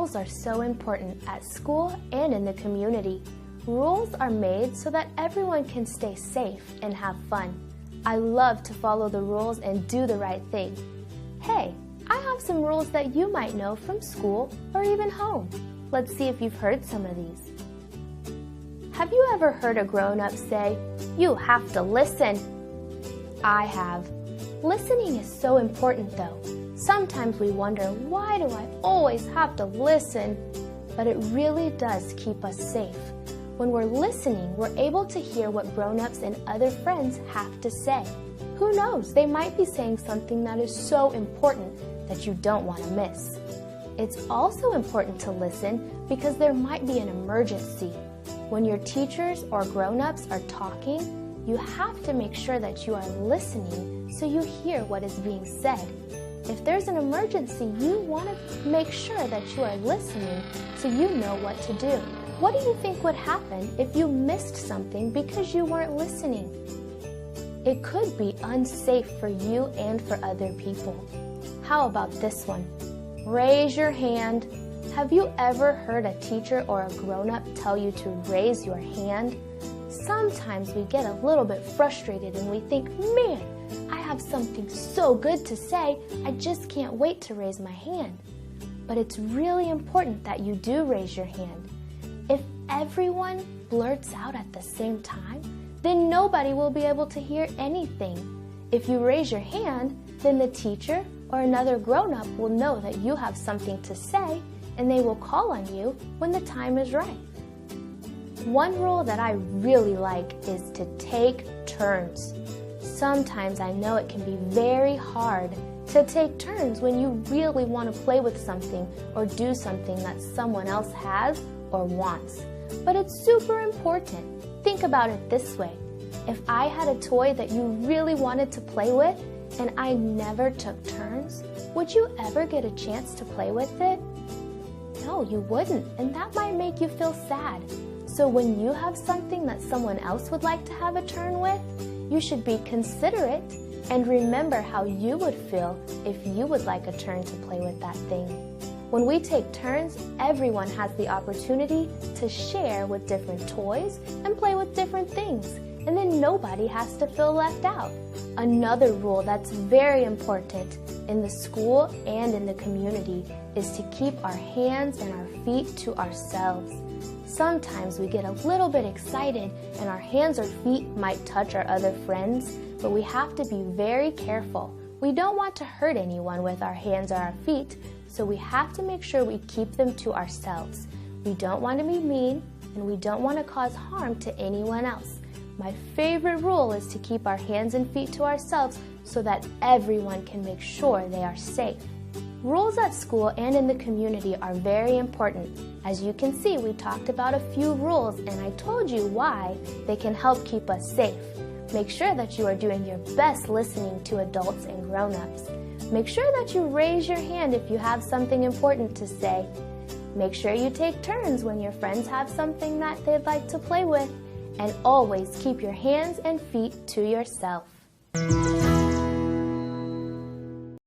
Rules are so important at school and in the community. Rules are made so that everyone can stay safe and have fun. I love to follow the rules and do the right thing. Hey, I have some rules that you might know from school or even home. Let's see if you've heard some of these. Have you ever heard a grown-up say, "You have to listen"? I have. Listening is so important though. Sometimes we wonder, why do I always have to listen? But it really does keep us safe. When we're listening, we're able to hear what grown-ups and other friends have to say. Who knows, they might be saying something that is so important that you don't want to miss. It's also important to listen because there might be an emergency. When your teachers or grown-ups are talking, you have to make sure that you are listening so you hear what is being said. If there's an emergency, you want to make sure that you are listening so you know what to do. What do you think would happen if you missed something because you weren't listening? It could be unsafe for you and for other people. How about this one? Raise your hand. Have you ever heard a teacher or a grown-up tell you to raise your hand? Sometimes we get a little bit frustrated and we think, man, I have something so good to say, I just can't wait to raise my hand. But it's really important that you do raise your hand. If everyone blurts out at the same time, then nobody will be able to hear anything. If you raise your hand, then the teacher or another grown-up will know that you have something to say and they will call on you when the time is right. One rule that I really like is to take turns. Sometimes I know it can be very hard to take turns when you really want to play with something or do something that someone else has or wants. But it's super important. Think about it this way. If I had a toy that you really wanted to play with and I never took turns, would you ever get a chance to play with it? No, you wouldn't, and that might make you feel sad. So when you have something that someone else would like to have a turn with, you should be considerate and remember how you would feel if you would like a turn to play with that thing. When we take turns, everyone has the opportunity to share with different toys and play with different things, and then nobody has to feel left out. Another rule that's very important in the school and in the community is to keep our hands and our feet to ourselves. Sometimes we get a little bit excited and our hands or feet might touch our other friends, but we have to be very careful. We don't want to hurt anyone with our hands or our feet, so we have to make sure we keep them to ourselves. We don't want to be mean and we don't want to cause harm to anyone else. My favorite rule is to keep our hands and feet to ourselves so that everyone can make sure they are safe. Rules at school and in the community are very important. As you can see, we talked about a few rules and I told you why they can help keep us safe. Make sure that you are doing your best listening to adults and grown-ups. Make sure that you raise your hand if you have something important to say. Make sure you take turns when your friends have something that they'd like to play with. And always keep your hands and feet to yourself.